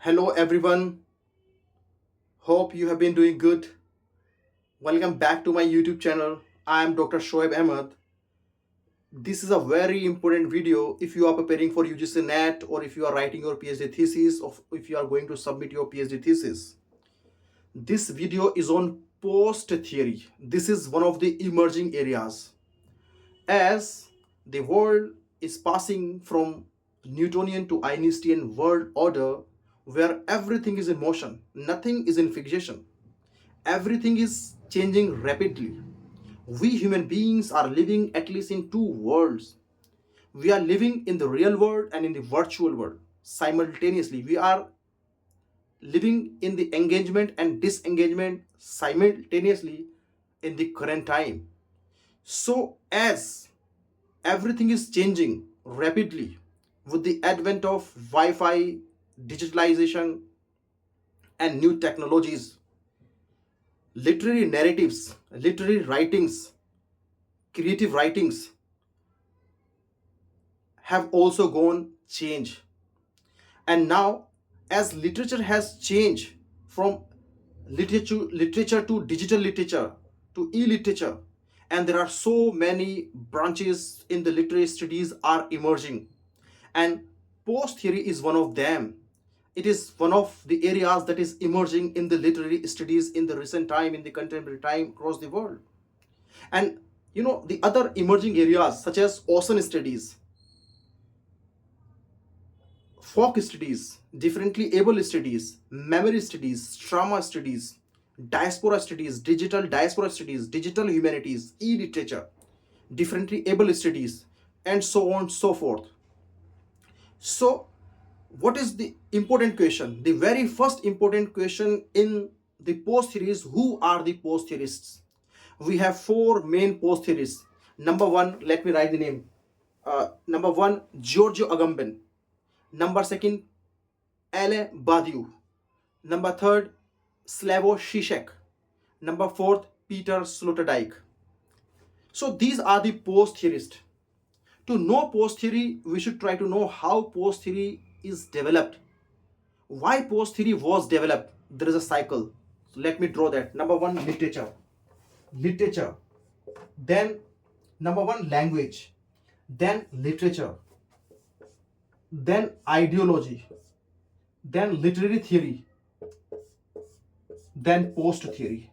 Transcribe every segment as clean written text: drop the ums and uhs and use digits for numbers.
Hello, everyone. Hope you have been doing good. Welcome back to my YouTube channel. I am Dr. Shoaib Ahmed. This is a very important video if you are preparing for UGC NET or if you are writing your PhD thesis or if you are going to submit your PhD thesis. This video is on post theory. This is one of the emerging areas. As the world is passing from Newtonian to Einstein world order where everything is in motion, nothing is in fixation. Everything is changing rapidly. We human beings are living at least in two worlds. We are living in the real world and in the virtual world. Simultaneously, we are living in the engagement and disengagement simultaneously in the current time. So, as everything is changing rapidly with the advent of Wi Fi, digitalization, and new technologies, literary narratives, literary writings, creative writings have also gone change. And now, as literature has changed from literature to digital literature to e-literature, and there are so many branches in the literary studies are emerging, and post theory is one of them. It is one of the areas that is emerging in the literary studies in the recent time, in the contemporary time across the world. And the other emerging areas such as ocean studies, folk studies, differently able studies, memory studies, trauma studies, diaspora studies, digital diaspora studies, digital humanities, e-literature, differently able studies, and so on and so forth. So, what is the important question? The very first important question in the post theories: who are the post theorists? We have four main post theorists. Number one, let me write the name. Number one, Giorgio Agamben. Number second, Alain Badiou. Number third, Slavoj Žižek. Number fourth, Peter Sloterdijk. So these are the post theorists. To know post theory, we should try to know how post theory is developed. Why post theory was developed? There is a cycle. So let me draw that. Number one, literature. Literature. Then number one, language. Then literature. Then ideology. Then literary theory. Then post theory.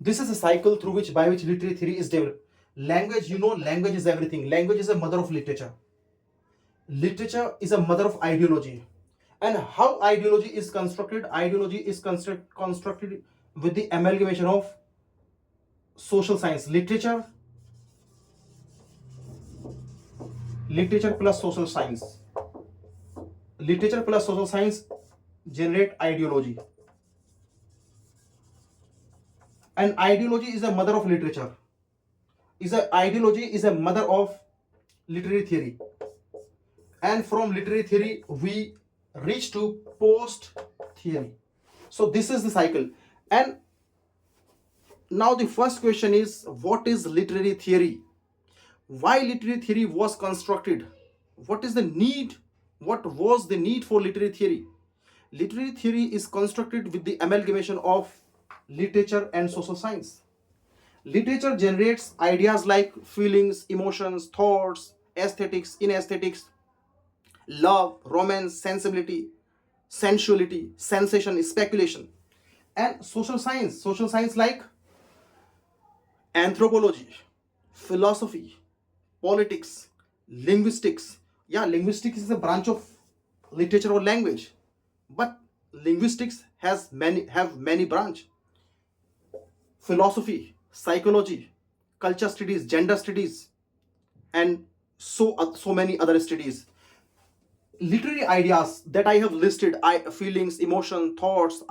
This is a cycle through which by which literary theory is developed. Language, language is everything. Language is a mother of literature. Literature is a mother of ideology. And how ideology is constructed? Ideology is constructed with the amalgamation of social science, literature plus social science. Literature plus social science generate ideology. And ideology is a mother of literature. Ideology is a mother of literary theory. And from literary theory, we reach to post theory. So this is the cycle. And now the first question is, what is literary theory? Why literary theory was constructed? What is the need? What was the need for literary theory? Literary theory is constructed with the amalgamation of literature and social science. Literature generates ideas like feelings, emotions, thoughts, aesthetics, inesthetics, love, romance, sensibility, sensuality, sensation, speculation. And social science like anthropology, philosophy, politics, linguistics. Yeah, linguistics is a branch of literature or language, but linguistics have many branch. Philosophy, psychology, culture studies, gender studies, and so many other studies. Literary ideas that I have listed: feelings, emotion, thoughts,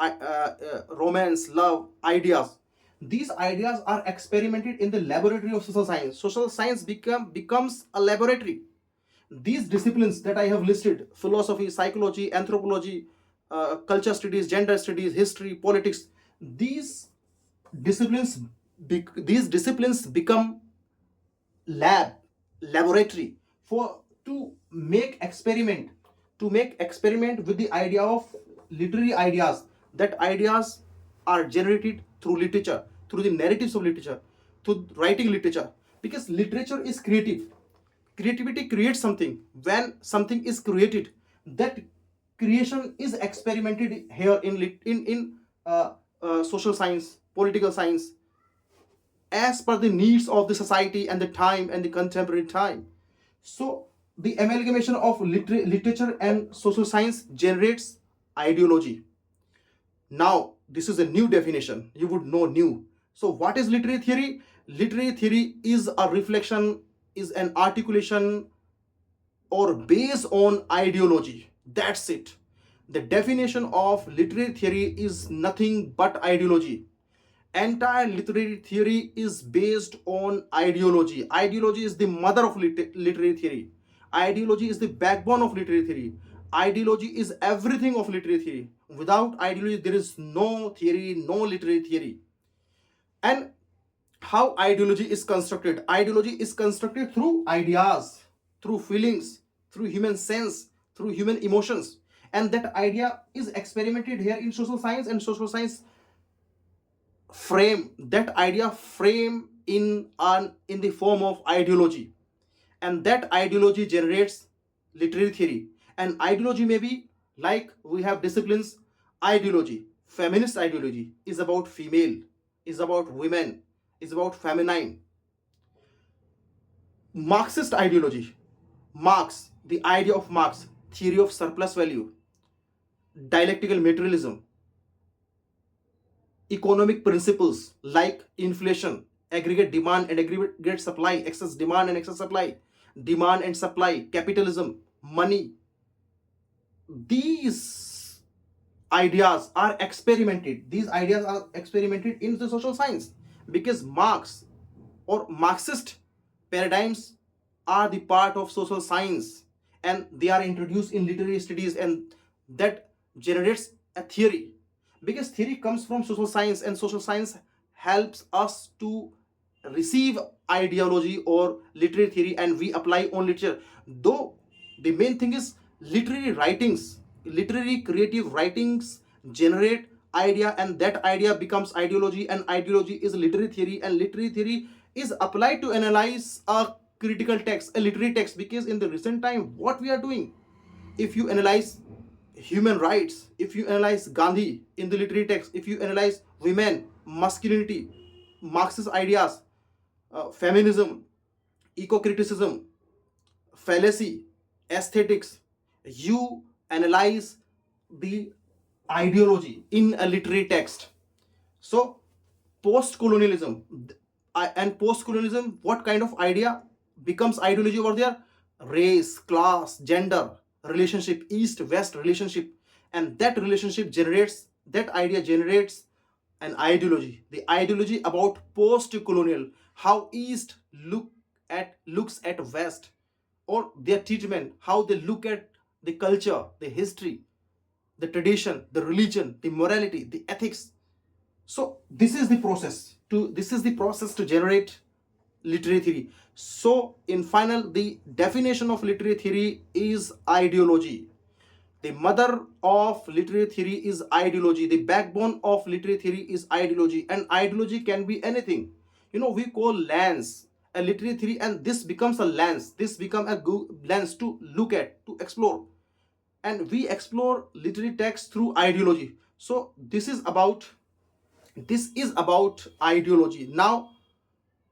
romance, love, ideas. These ideas are experimented in the laboratory of social science. Social science becomes a laboratory. These disciplines that I have listed: philosophy, psychology, anthropology, culture studies, gender studies, history, politics. These disciplines, these disciplines become laboratory for to make experiment. to make experiment with the idea of literary ideas. That ideas are generated through literature, through the narratives of literature, through writing literature. Because literature is creative. Creativity creates something. When something is created, that creation is experimented here in social science, political science, as per the needs of the society and the time and the contemporary time. So the amalgamation of literature and social science generates ideology. Now, this is a new definition. You would know new. So, what is literary theory? Literary theory is a reflection, is an articulation or based on ideology. That's it. The definition of literary theory is nothing but ideology. Entire literary theory is based on ideology. Ideology is the mother of literary theory. Ideology is the backbone of literary theory. Ideology is everything of literary theory. Without ideology, there is no theory, no literary theory. And how ideology is constructed? Ideology is constructed through ideas, through feelings, through human sense, through human emotions. And that idea is experimented here in social science, and social science frame that idea frame in the form of ideology, and that ideology generates literary theory. And ideology may be like, we have disciplines. Ideology, feminist ideology is about female, is about women, is about feminine. Marxist ideology, Marx, the idea of Marx, theory of surplus value, dialectical materialism, economic principles like inflation, aggregate demand and aggregate supply, excess demand and excess supply, demand and supply, capitalism, money. These ideas are experimented. These ideas are experimented in the social science, because Marx or Marxist paradigms are the part of social science, and they are introduced in literary studies, and that generates a theory. Because theory comes from social science, and social science helps us to receive ideology or literary theory, and we apply on literature. Though the main thing is literary writings, literary creative writings generate idea, and that idea becomes ideology, and ideology is literary theory, and literary theory is applied to analyze a critical text, a literary text. Because in the recent time, what we are doing, if you analyze human rights, if you analyze Gandhi in the literary text, if you analyze women, masculinity, Marxist ideas, feminism, eco criticism, fallacy, aesthetics, you analyze the ideology in a literary text. So, post colonialism, and post colonialism, what kind of idea becomes ideology over there? Race, class, gender, relationship, east west relationship. And that relationship generates, that idea generates an ideology, the ideology about post colonial, how east looks at west, or their treatment, how they look at the culture, the history, the tradition, the religion, the morality, the ethics. So this is the process to generate literary theory. So in final, the definition of literary theory is ideology. The mother of literary theory is ideology. The backbone of literary theory is ideology, and ideology can be anything. We call lens a literary theory, and this becomes a lens. This becomes a lens to look at, to explore, and we explore literary text through ideology. So this is about ideology. Now,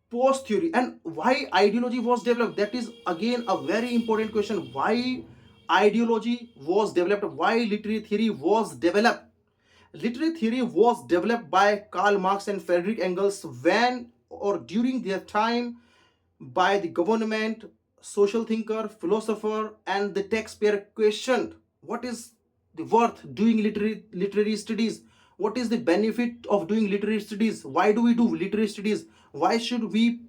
post theory, and why ideology was developed, that is again a very important question. Why ideology was developed, why literary theory was developed? Literary theory was developed by Karl Marx and Friedrich Engels when or during their time, by the government, social thinker, philosopher, and the taxpayer questioned what is the worth doing literary studies, what is the benefit of doing literary studies, why do we do literary studies, why should we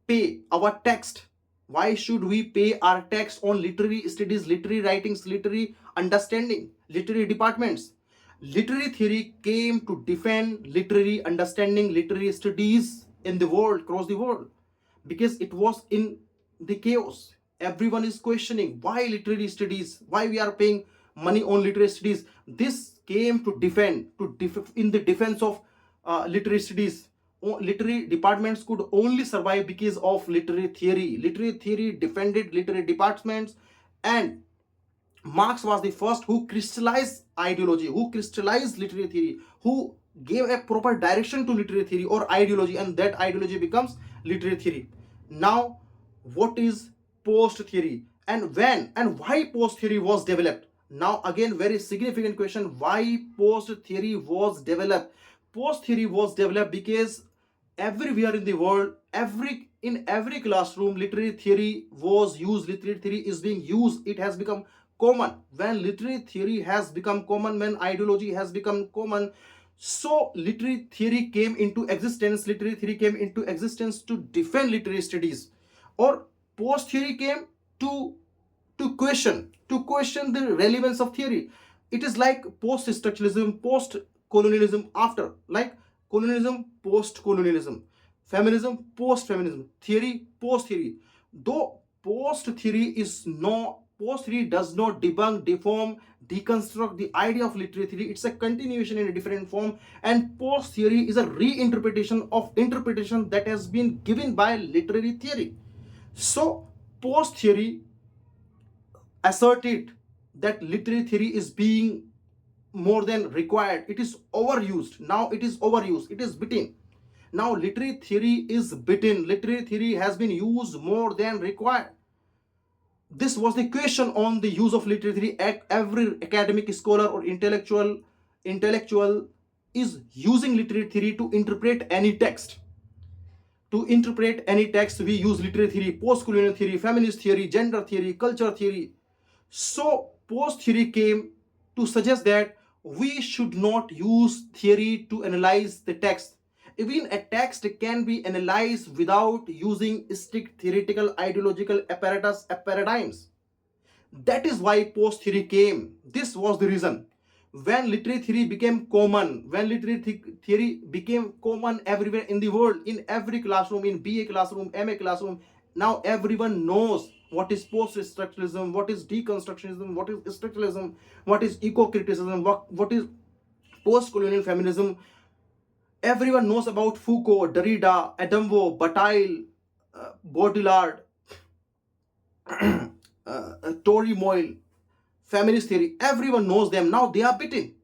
pay our text, why should we pay our tax on literary studies, literary writings, literary understanding, literary departments? Literary theory came to defend literary understanding, literary studies in the world, across the world, because it was in the chaos. Everyone is questioning why literary studies, why we are paying money on literary studies. This came to defend, in the defense of literary studies. Literary departments could only survive because of literary theory. Literary theory defended literary departments, and Marx was the first who crystallized ideology, who crystallized literary theory, who gave a proper direction to literary theory or ideology, and that ideology becomes literary theory. Now, what is post theory, and when and why post theory was developed? Now, again, very significant question: why post theory was developed? Post theory was developed because everywhere in the world, in every classroom, literary theory was used. Literary theory is being used. It has become common. When literary theory has become common, when ideology has become common, so literary theory came into existence. Literary theory came into existence to defend literary studies, or post theory came to question the relevance of theory. It is like post structuralism, post colonialism, after, like colonialism, post colonialism, feminism, post feminism, theory, post theory. Though post theory does not debunk, deform, deconstruct the idea of literary theory. It's a continuation in a different form, and post theory is a reinterpretation of interpretation that has been given by literary theory. So post theory asserted that literary theory is being more than required. It is overused. Now it is overused. It is beaten. Now literary theory is beaten. Literary theory has been used more than required. This was the question on the use of literary theory. Every academic scholar or intellectual is using literary theory to interpret any text. To interpret any text, we use literary theory, post-colonial theory, feminist theory, gender theory, culture theory. So post theory came to suggest that we should not use theory to analyze the text. Even a text can be analyzed without using strict theoretical ideological apparatus paradigms. That is why post theory came. This was the reason. When literary theory became common, when literary theory became common everywhere in the world, in every classroom, in BA classroom, MA classroom, now everyone knows what is post-structuralism, what is deconstructionism, what is structuralism, what is eco-criticism, what is post-colonial feminism. Everyone knows about Foucault, Derrida, Adorno, Bataille, Baudrillard, Tory Moyle, feminist theory. Everyone knows them. Now they are beaten.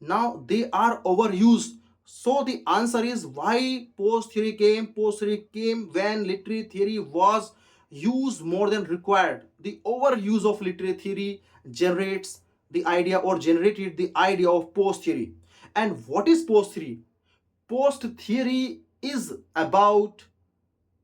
Now they are overused. So the answer is why post theory came. Post theory came when literary theory was used more than required. The overuse of literary theory generates the idea, or generated the idea of post theory. And what is post theory? Post theory is about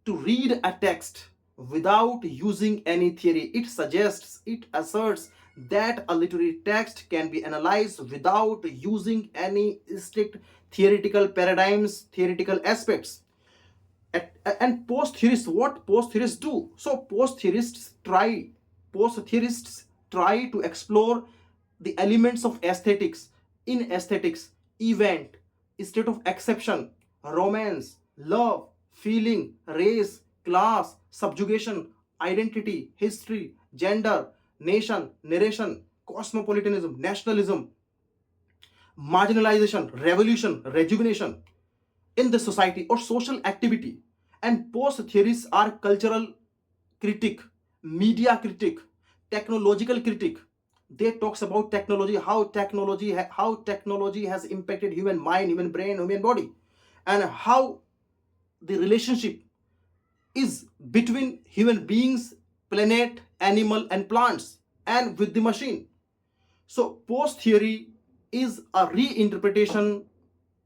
to read a text without using any theory. It suggests, it asserts that a literary text can be analyzed without using any strict theoretical paradigms, theoretical aspects. And post theorists, what post theorists do? So post theorists try to explore the elements of aesthetics. In aesthetics, event, state of exception, romance, love, feeling, race, class, subjugation, identity, history, gender, nation, narration, cosmopolitanism, nationalism, marginalization, revolution, rejuvenation in the society, or social activity. And post theories are cultural critic, media critic, technological critic. They talks about technology, how technology has impacted human mind, human brain, human body, and how the relationship is between human beings, planet, animal, and plants, and with the machine. So post theory is a reinterpretation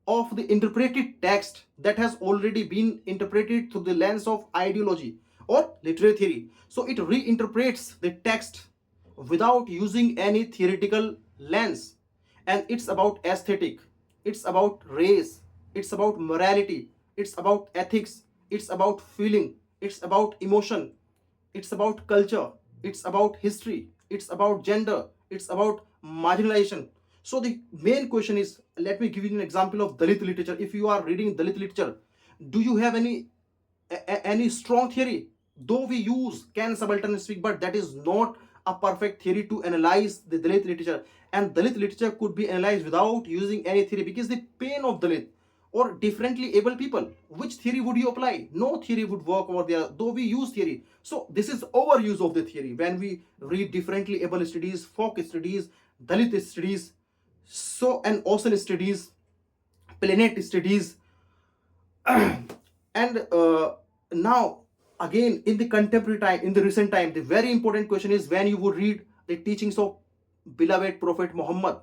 of the interpreted text that has already been interpreted through the lens of ideology or literary theory. So it reinterprets the text without using any theoretical lens. And it's about aesthetic, it's about race, it's about morality, it's about ethics, it's about feeling, it's about emotion, it's about culture, it's about history, it's about gender, it's about marginalization. So the main question is, let me give you an example of Dalit literature. If you are reading Dalit literature, do you have any strong theory? Though we use can subaltern speak, but that is not a perfect theory to analyze the Dalit literature. And Dalit literature could be analyzed without using any theory, because the pain of Dalit or differently able people, which theory would you apply? No theory would work over there, though we use theory. So this is overuse of the theory when we read differently able studies, folk studies, Dalit studies, so and Ocean studies, planet studies. And now again, in the contemporary time, in the recent time, the very important question is when you would read the teachings of beloved Prophet Muhammad,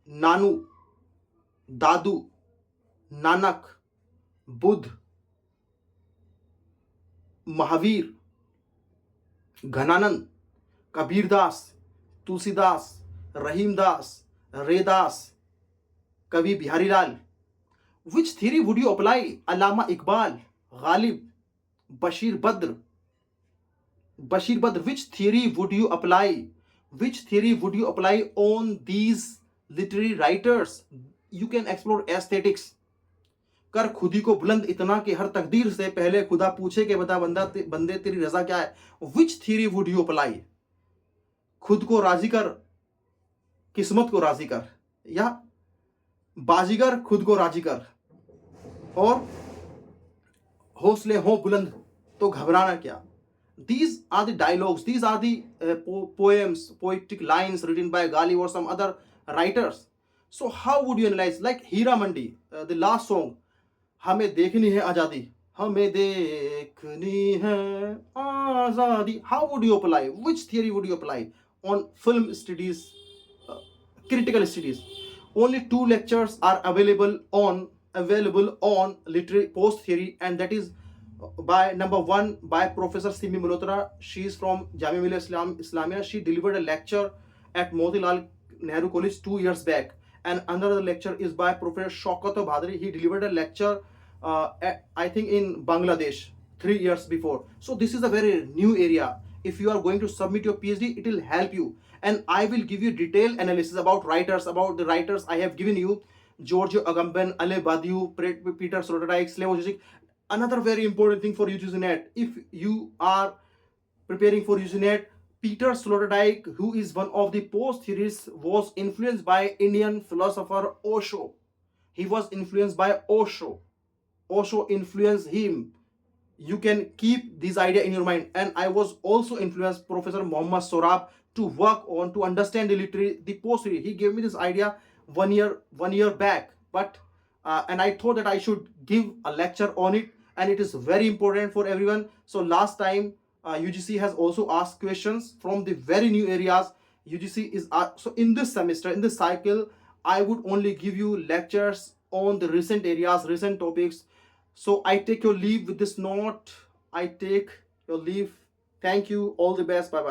Nanu, Dadu, Nanak, Buddh, Mahavir, Ghananand, Kabir Das, Tulsidas, Rahim Das, Redas, Kavi Bihari Lal. Which theory would you apply? Allama Iqbal, Ghalib, Bashir Badr, Bashir Badr, which theory would you apply? Which theory would you apply on these literary writers? You can explore aesthetics. कर खुदी को बुलंद इतना कि हर तकदीर से पहले खुदा पूछे कि बता बंदा बंदे तेरी रजा क्या है? Which theory would you apply? खुद को राजी कर, किस्मत को राजी कर, या बाजीगर खुद को राजी कर, और हौसले हो बुलंद तो घबराना क्या? These are the dialogues, these are the poems, poetic lines written by Ghali or some other writers. So how would you analyze? Like Hira Mandi, the last song, हमें देखनी है आज़ादी, हमें देखनी है आज़ादी. How would you apply? Which theory would you apply on film studies, critical studies? Only 2 lectures are available on literary post theory, and that is by number one by Professor Simi Malhotra. She is from Jamia Millia Islamia. She delivered a lecture at Motilal Nehru College 2 years back. And another lecture is by Professor Shaukat Bhadri. He delivered a lecture I think in Bangladesh 3 years before. So this is a very new area. If you are going to submit your PhD, it will help you. And I will give you detailed analysis about the writers I have given you: Giorgio Agamben, Ale Badiou, Peter Sloterdijk, Slavoj Žižek. Another very important thing for UGC NET, if you are preparing for UGC NET, Peter Sloterdijk, who is one of the post theorists, was influenced by Indian philosopher Osho. He was influenced by Osho. Osho influenced him. You can keep this idea in your mind. And I was also influenced Professor Muhammad Sorab to work on, to understand the post theory. He gave me this idea one year back, but and I thought that I should give a lecture on it, and it is very important for everyone. So last time UGC has also asked questions from the very new areas. UGC is so in this semester, in this cycle, I would only give you lectures on the recent areas, recent topics. So I take your leave with this note. I take your leave. Thank you. All the best. Bye bye.